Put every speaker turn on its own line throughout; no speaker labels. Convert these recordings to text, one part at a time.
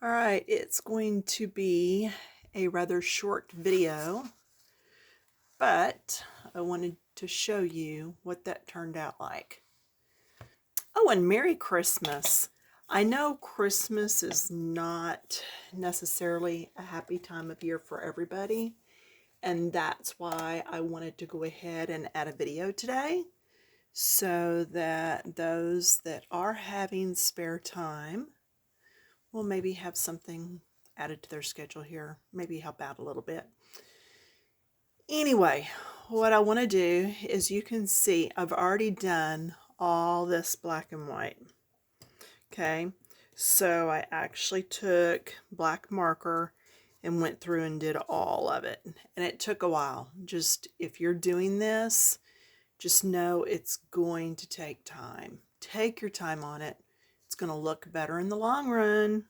All right, it's going to be a rather short video, but I wanted to show you what that turned out like. Oh, and Merry Christmas. I know Christmas is not necessarily a happy time of year for everybody, and that's why I wanted to go ahead and add a video today so that those that are having spare time will maybe have something added to their schedule here, maybe help out a little bit. Anyway, what I want to do is, you can see I've already done all this black and white. Okay, so I actually took black marker and went through and did all of it, and it took a while. Just, if you're doing this, just know it's going to take time. Take your time on it. It's going to look better in the long run.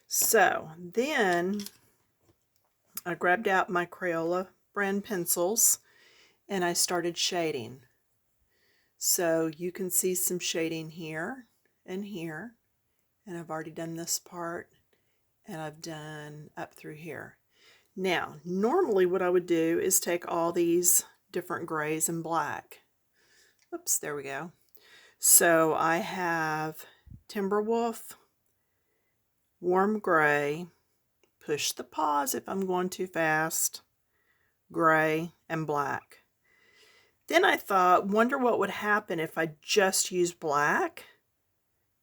So then I grabbed out my Crayola brand pencils and I started shading. So you can see some shading here and here, and I've already done this part, and I've done up through here. Now, normally what I would do is take all these different grays and black. Oops, there we go. So I have Timberwolf, warm gray, push the pause if I'm going too fast, gray, and black. Then I thought, wonder what would happen if I just used black,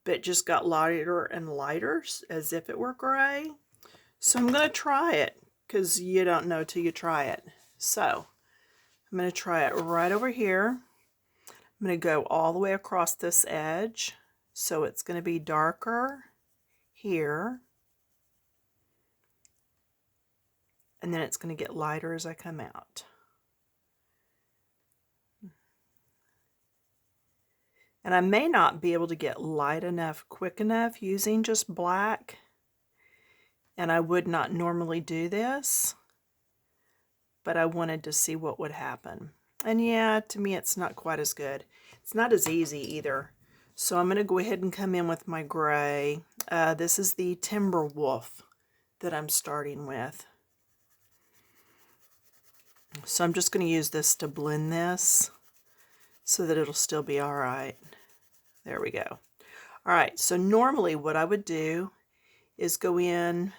but just got lighter and lighter as if it were gray. So I'm going to try it, because you don't know till you try it. So I'm going to try it right over here. I'm going to go all the way across this edge. So it's going to be darker here, and then it's going to get lighter as I come out. And I may not be able to get light enough quick enough using just black, and I would not normally do this, but I wanted to see what would happen. And yeah, to me it's not quite as good. It's not as easy either. So I'm going to go ahead and come in with my gray. This is the Timberwolf that I'm starting with. So I'm just going to use this to blend this so that it'll still be all right. There we go. All right, so normally what I would do is go in.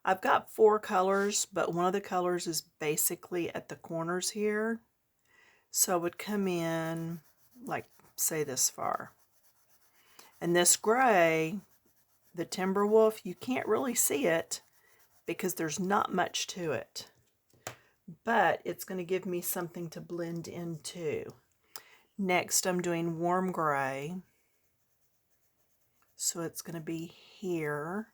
I've got 4 colors, but one of the colors is basically at the corners here. So I would come in, like, say this far. And this gray, the Timberwolf, you can't really see it because there's not much to it. But it's going to give me something to blend into. Next, I'm doing warm gray. So it's going to be here.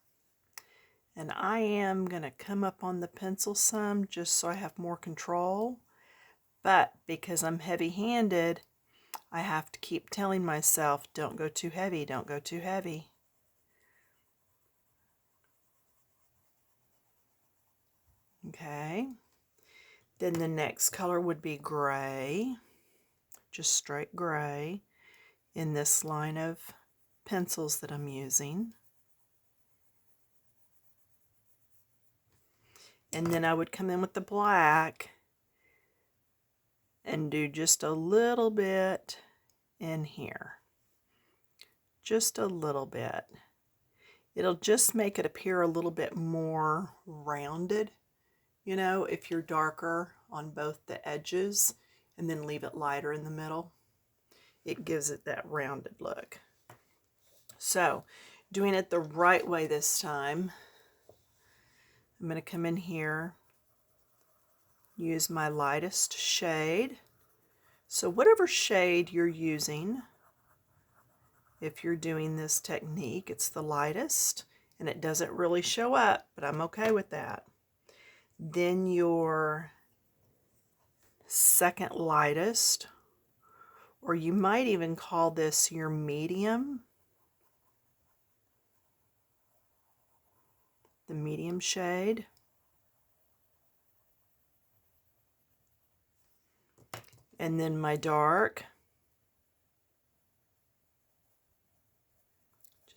And I am going to come up on the pencil some just so I have more control. But because I'm heavy-handed, I have to keep telling myself, don't go too heavy, don't go too heavy. Okay. Then the next color would be gray, just straight gray, in this line of pencils that I'm using. And then I would come in with the black and do just a little bit in here. Just a little bit. It'll just make it appear a little bit more rounded, you know, if you're darker on both the edges and then leave it lighter in the middle. It gives it that rounded look. So, doing it the right way this time, I'm going to come in here, use my lightest shade. So whatever shade you're using, if you're doing this technique, it's the lightest, and it doesn't really show up, but I'm okay with that. Then your second lightest, or you might even call this your medium, the medium shade. And then my dark,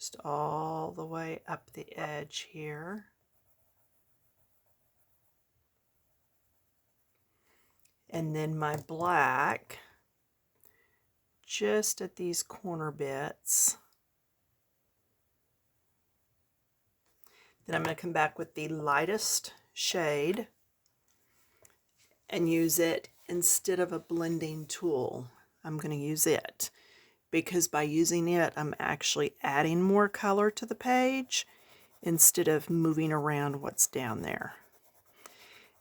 just all the way up the edge here. And then my black just at these corner bits. Then I'm going to come back with the lightest shade and use it instead of a blending tool. I'm going to use it because by using it, I'm actually adding more color to the page instead of moving around what's down there.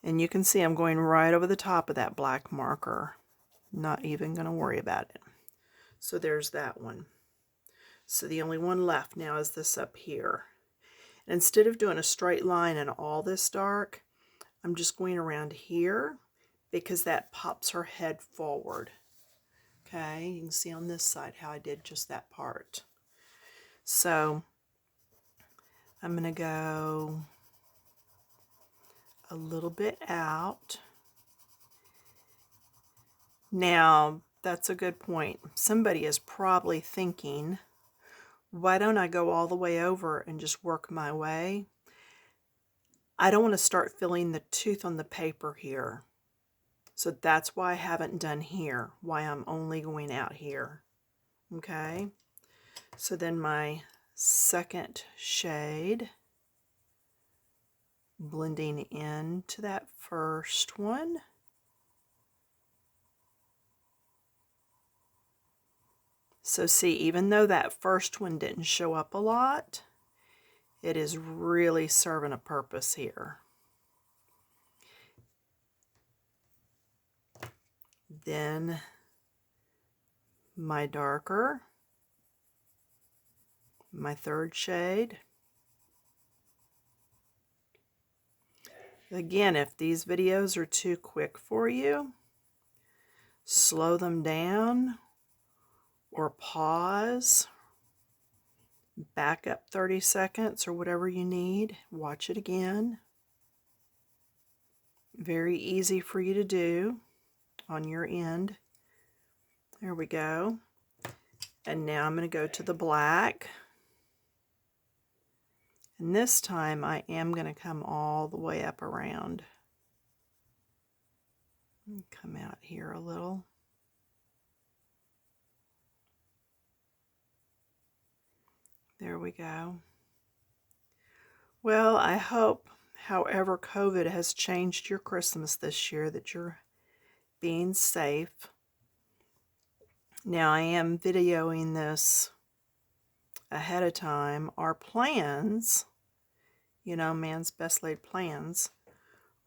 And you can see I'm going right over the top of that black marker. Not even going to worry about it. So there's that one. So the only one left now is this up here. And instead of doing a straight line and all this dark, I'm just going around here because that pops her head forward. Okay, you can see on this side how I did just that part. So I'm going to go a little bit out. Now, that's a good point. Somebody is probably thinking, why don't I go all the way over and just work my way? I don't want to start filling the tooth on the paper here. So that's why I haven't done here, why I'm only going out here. Okay, so then my second shade, blending into that first one. So see, even though that first one didn't show up a lot, it is really serving a purpose here. Then my darker, my third shade. Again, if these videos are too quick for you, slow them down or pause, back up 30 seconds or whatever you need, watch it again. Very easy for you to do on your end. There we go. And now I'm going to go to the black. And this time I am going to come all the way up around. Come out here a little. There we go. Well, I hope, however COVID has changed your Christmas this year, that you're being safe. Now, I am videoing this ahead of time. Our plans, you know, man's best laid plans,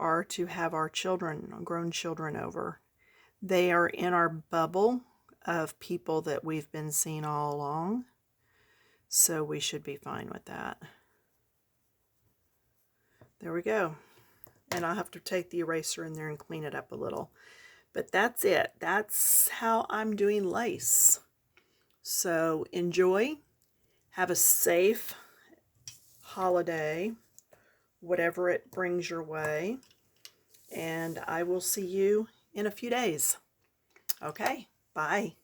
are to have our children, grown children over. They are in our bubble of people that we've been seeing all along. So we should be fine with that. There we go. And I'll have to take the eraser in there and clean it up a little. But that's it. That's how I'm doing lace. So enjoy. Have a safe holiday, whatever it brings your way. And I will see you in a few days. Okay, bye.